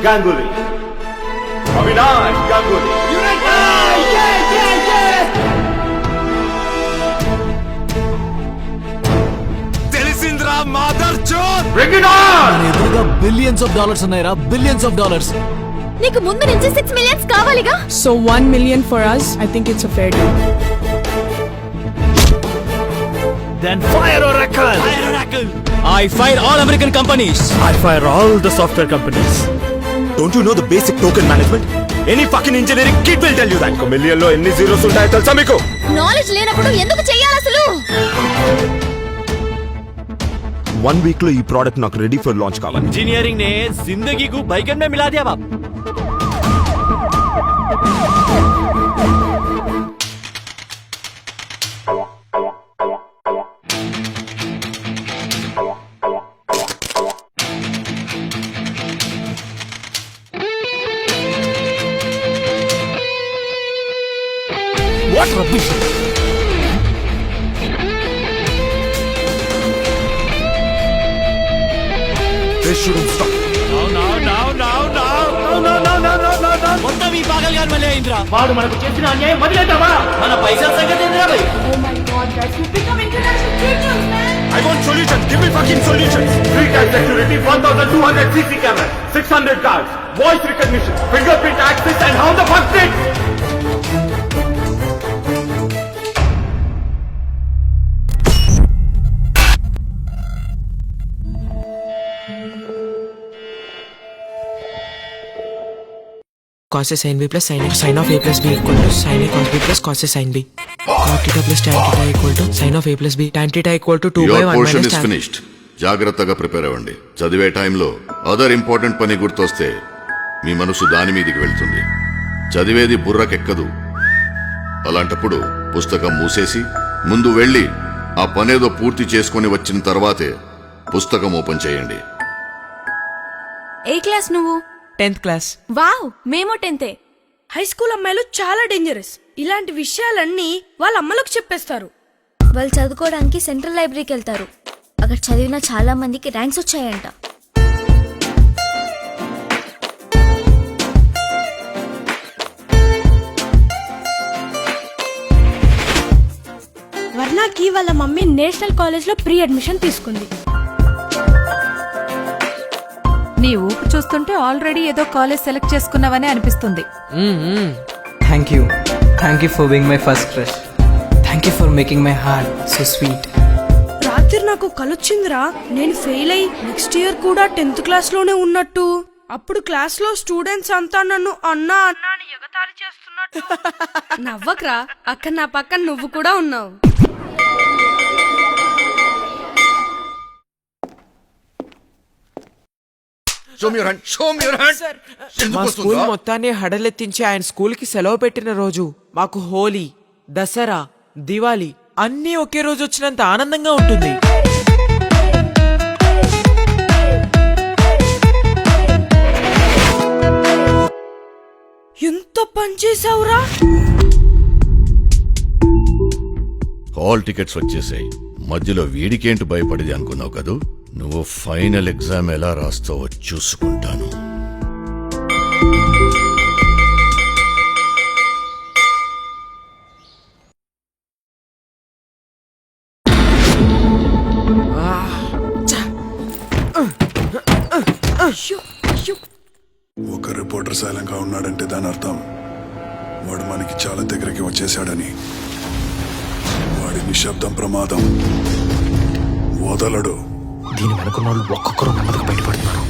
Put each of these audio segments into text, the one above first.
Ganguly. Avinash Ganguly. తెలిసింద్రా mother చోర్. Bring it on! ఎదురుగా బిలియన్స్ ఆఫ్ డాలర్స్ ఉన్నాయిరా, బిలియన్స్ ఆఫ్ డాలర్స్. నీకు ముందు నుంచి 6 million కావాలిగా. So 1 million for us, I think it's a fair deal. Then fire Oracle. I fire all American companies. I fire all the software companies. Don't you know the basic token management? Any fucking engineering kid will tell you that. ఒక million లో ఎన్ని zeros ఉంటాయో తెలుసా మీకు? Knowledge లేనప్పుడు ఎందుకు చెయ్యాలి అసలు? 1 week లో ఈ ప్రోడక్ట్ నాకు రెడీ ఫర్ లాంచ్ కావాలి. इंजीनियरिंग ने जिंदगी को बैगन में मिला दिया बाप. What rubbish! They shouldn't stop. మొత్తం ఈ పాగల్గాన్ వల్లే అయిందిరా. వాడు మనకు చేసిన అన్యాయం వదిలేద్దామా? మన పైసల సంగతి ఏందిరా భయ్? Oh my god, guys, we've become international criminals, man. I want solutions. Give me fucking solutions. 3 guys security, 1,200 CC cameras, 600 guards, voice recognition, fingerprint access, and how the fuck did? cos sin b plus sin a sin of a plus b equal to sin a cos b plus cos a sin b cot theta plus tan theta equal to sin of a plus b tan theta equal to 2 by 1 portion minus is tan. finished. జాగ్రత్తగా prepare అవ్వండి. చదివే టైంలో other important పని గుర్తొస్తే మీ మనసు దాని మీదికి వెళ్తుంది. చదివేది బుర్రకెక్కదు. అలాంటప్పుడు పుస్తకం మూసేసి ముందు వెళ్ళి ఆ పనేదో పూర్తి చేసుకుని వచ్చిన తర్వాతే పుస్తకం ఓపెన్ చేయండి. ఏ క్లాస్ నువ్వు? 10th class. వావ్, మేము 10th. హై స్కూల్ అమ్మాయిలు చాలా డేంజరస్. ఇలాంటి విషయాలన్నీ వాళ్ళ అమ్మలకు చెప్పేస్తారు. వాళ్ళు చదువుకోవడానికి సెంట్రల్ లైబ్రరీకి వెళ్తారు. అక్కడ చదివిన చాలా మందికి ర్యాంక్స్ వచ్చాయంట. వర్ణాకి వాళ్ళ మమ్మీ నేషనల్ కాలేజ్ లో ప్రీ అడ్మిషన్ తీసుకుంది. నీ ఊపు చూస్తుంటే ఆల్రెడీ ఏదో కాలేజ్ సెలెక్ట్ చేసుకున్నావని అనిపిస్తుంది. Thank you for being my first crush. Thank you for making my heart so sweet. రాత్రి నాకు కలొచ్చిందిరా. నేను ఫెయిల్ అయ్యి నెక్స్ట్ ఇయర్ కూడా 10th క్లాస్ లోనే ఉన్నట్టు. అప్పుడు క్లాస్ లో స్టూడెంట్స్ అంతా నన్ను అన్నా అన్నా అని ఎగతాళి చేస్తున్నట్టు. నవ్వకరా, అక్కడ నా పక్కన నువ్వు కూడా ఉన్నావు. మా స్కూల్ మొత్తాన్ని హడలెత్తించి ఆయన స్కూల్ కి సెలవు పెట్టిన రోజు మాకు హోలీ, దసరా, దివాలి అన్నీ ఒకే రోజు వచ్చినంత ఆనందంగా ఉంటుంది. ఎంత పని చేసావురా. హాల్ టికెట్స్ వచ్చేసాయి. మధ్యలో వీడికేంటి భయపడేది అనుకున్నావు కదూ. నువ్వు ఫైనల్ ఎగ్జామ్ ఎలా రాస్తావో చూసుకుంటాను. ఒక రిపోర్టర్ సైలెంట్గా ఉన్నాడంటే దాని అర్థం వాడు మనకి చాలా దగ్గరికి వచ్చేసాడని. వాడి నిశ్శబ్దం ప్రమాదం. వదలడు. దీని వెనుకున్న వాళ్ళు ఒక్కొక్కరు నెమ్మదిగా బయటపడుతున్నారు.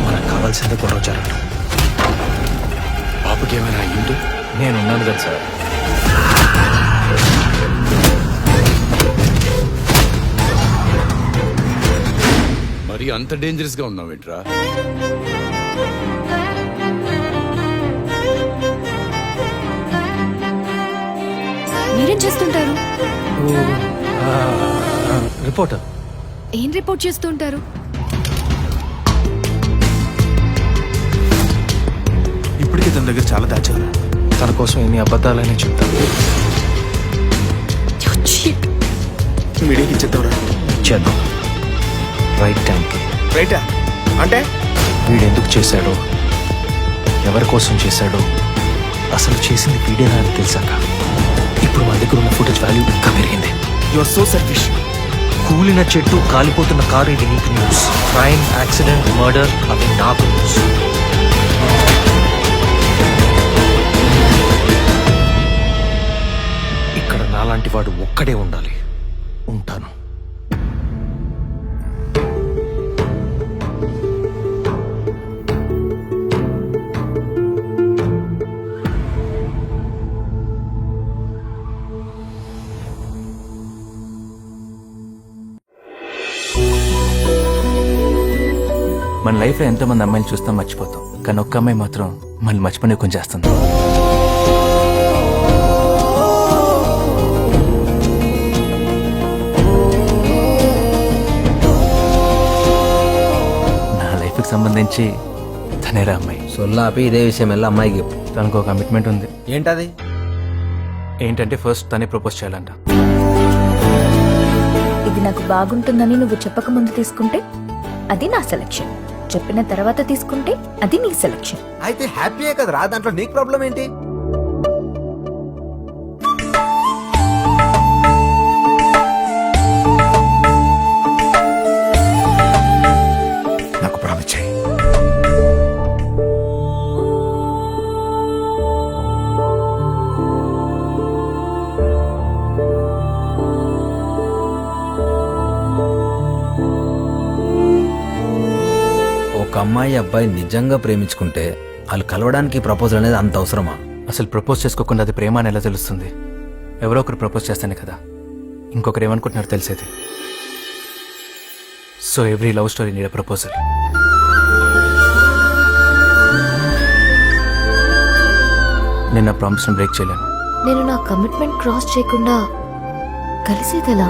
మనకు కావాల్సిందే గొడవ జరగడం. బాబుకి ఏమైనా అయ్యింది? నేనున్నాను కదా సార్. మరి అంత డేంజరస్ గా ఉన్నావేంట్రా? మీరేం చేస్తుంటారు? రిపోర్టర్. ఏం రిపోర్ట్ చేస్తుంటారు? ఇప్పటికే తన దగ్గర చాలా దాచారు. తన కోసం ఎన్ని అబద్ధాలనే చెప్తాను. మీడియాకి ఇచ్చేద్దాంరా. చేద్దాం రైట్ టైంకి. రైటా అంటే వీడు ఎందుకు చేశాడో, ఎవరి కోసం చేశాడో, అసలు చేసింది వీడేనా అని తెలిసాక ఇప్పుడు మన దగ్గర ఉన్న ఫుటేజ్ వాల్యూ ఇంకా పెరిగింది. You are so selfish. కూలిన చెట్టు, కాలిపోతున్న కారు ఇది నీకు న్యూస్. క్రైమ్, యాక్సిడెంట్, మర్డర్ అవి నాకు న్యూస్. ఇక్కడ నాలాంటి వాడు ఒక్కడే ఉండాలి. ఉంటాను. మన లైఫ్లో ఎంతోమంది అమ్మాయిలు చూస్తాం, మర్చిపోతాం. కానీ ఒక్క అమ్మాయి మాత్రం మనల్ని మర్చిపోయి కొంచెం చేస్తుంది. నా లైఫ్కి సంబంధించి తనేరా అమ్మాయి. సొల్లాపి ఇదే విషయం ఎలా అమ్మాయికి చెప్పు. తనకు ఒక కమిట్మెంట్ ఉంది. ఏంటది? ఏంటంటే ఫస్ట్ తనే ప్రపోజ్ చేయాలంట. ఇది నాకు బాగుంటుందని నువ్వు చెప్పక ముందు తీసుకుంటే అది నా సెలెక్షన్, చెప్పిన తర్వాత తీసుకుంటే అది నీ సెలెక్షన్. అయితే హ్యాపీయే కదరా, దాంట్లో నీకు ప్రాబ్లం ఏంటి? నాకు ప్రామిస్ చేయి. ఒక అమ్మాయి అబ్బాయి నిజంగా ప్రేమించుకుంటే వాళ్ళు కలవడానికి ప్రపోజల్ అనేది అంత అవసరమా? అసలు ప్రపోజ్ చేసుకోకుండా అది ప్రేమ అని ఎలా తెలుస్తుంది? ఎవరో ఒకరు ప్రపోజ్ చేస్తేనే కదా ఇంకొకరు ఏమనుకుంటున్నారో తెలిసేది. So every love story need proposal. నేను నా ప్రామిస్ని బ్రేక్ చేయలేను. నేను నా కమిట్మెంట్ క్రాస్ చేయకుండా కలిసేదెలా?